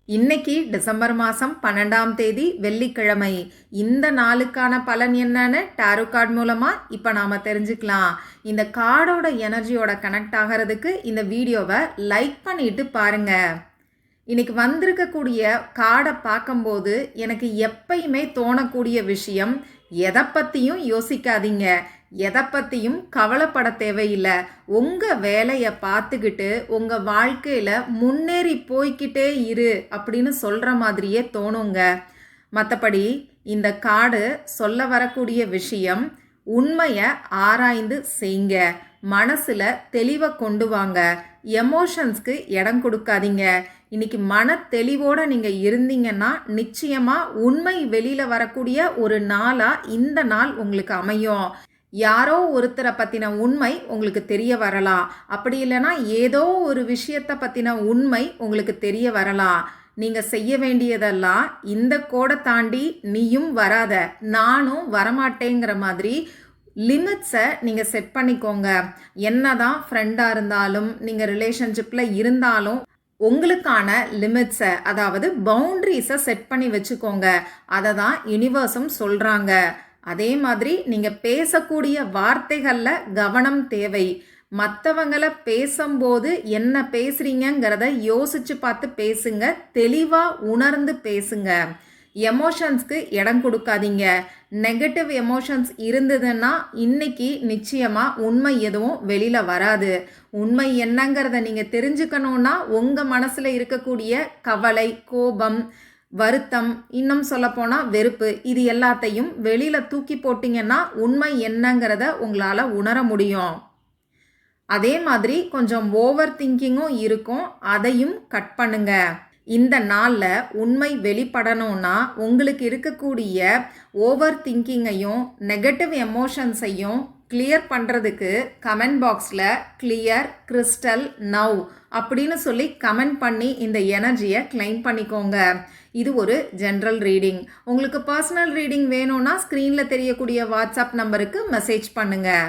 இன்னைக்கு டிசம்பர் மாதம் 12ஆம் தேதி வெள்ளிக்கிழமை. இந்த நாளுக்கான பலன் என்னன்னு டாரோ கார்டு மூலமாக இப்போ நாம் தெரிஞ்சுக்கலாம். இந்த கார்டோட எனர்ஜியோட கனெக்ட் ஆகிறதுக்கு இந்த வீடியோவை லைக் பண்ணிட்டு பாருங்க. இன்னைக்கு வந்திருக்கக்கூடிய கார்டை பார்க்கும்போது எனக்கு எப்பயுமே தோணக்கூடிய விஷயம், எதை பற்றியும் யோசிக்காதீங்க, எதை பற்றியும் கவலைப்பட தேவையில்லை. உங்கள் வேலையை பார்த்துக்கிட்டு உங்கள் வாழ்க்கையில் முன்னேறி போய்கிட்டே இரு அப்படின்னு சொல்கிற மாதிரியே தோணுங்க. மற்றபடி இந்த கார்டு சொல்ல வரக்கூடிய விஷயம், உண்மையை ஆராய்ந்து செய்யுங்க, மனசில் தெளிவை கொண்டு வாங்க, எமோஷன்ஸ்க்கு இடம் கொடுக்காதீங்க. இன்னைக்கு மன தெளிவோடு நீங்கள் இருந்தீங்கன்னா நிச்சயமாக உண்மை வெளியில் வரக்கூடிய ஒரு நாளாக இந்த நாள் உங்களுக்கு அமையும். யாரோ ஒருத்தரை பற்றின உண்மை உங்களுக்கு தெரிய வரலாம், அப்படி இல்லைன்னா ஏதோ ஒரு விஷயத்தை பற்றின உண்மை உங்களுக்கு தெரிய வரலாம். நீங்கள் செய்ய வேண்டியதெல்லாம், இந்த கோடை தாண்டி நீயும் வராத, நானும் வரமாட்டேங்கிற மாதிரி லிமிட்ஸை நீங்கள் செட் பண்ணிக்கோங்க. என்னதான் ஃப்ரெண்டாக இருந்தாலும், நீங்கள் ரிலேஷன்ஷிப்பில் இருந்தாலும் உங்களுக்கான லிமிட்ஸை, அதாவது பவுண்ட்ரிஸை செட் பண்ணி வச்சுக்கோங்க. அதை தான் யூனிவர்ஸும் சொல்கிறாங்க. அதே மாதிரி நீங்கள் பேசக்கூடிய வார்த்தைகளில் கவனம் தேவை. மற்றவங்களை பேசும்போது என்ன பேசுகிறீங்கிறத யோசித்து பார்த்து பேசுங்க, தெளிவாக உணர்ந்து பேசுங்க. எமோஷன்ஸ்க்கு இடம் கொடுக்காதீங்க. நெகட்டிவ் எமோஷன்ஸ் இருந்ததுன்னா இன்னைக்கு நிச்சயமாக உண்மை எதுவும் வெளியில் வராது. உண்மை என்னங்கிறத நீங்கள் தெரிஞ்சுக்கணுன்னா உங்கள் மனசில் இருக்கக்கூடிய கவலை, கோபம், வருத்தம், இன்னும் சொல்லப்போனால் வெறுப்பு, இது எல்லாத்தையும் வெளியில் தூக்கி போட்டிங்கன்னா உண்மை என்னங்கிறத உங்களால் உணர முடியும். அதே மாதிரி கொஞ்சம் ஓவர் திங்கிங்கும் இருக்கும், அதையும் கட் பண்ணுங்க. இந்த நாளில் உண்மை வெளிப்படணும்னா உங்களுக்கு இருக்கக்கூடிய ஓவர் திங்கிங்கையும் நெகட்டிவ் எமோஷன்ஸையும் கிளியர் பண்ணுறதுக்கு கமெண்ட் பாக்ஸில் கிளியர் கிறிஸ்டல் நவ் அப்படின்னு சொல்லி கமெண்ட் பண்ணி இந்த எனர்ஜியை கிளைம் பண்ணிக்கோங்க. இது ஒரு ஜென்ரல் ரீடிங். உங்களுக்கு பர்சனல் ரீடிங் வேணும்னா ஸ்க்ரீனில் தெரியக்கூடிய வாட்ஸ்அப் நம்பருக்கு மெசேஜ் பண்ணுங்கள்.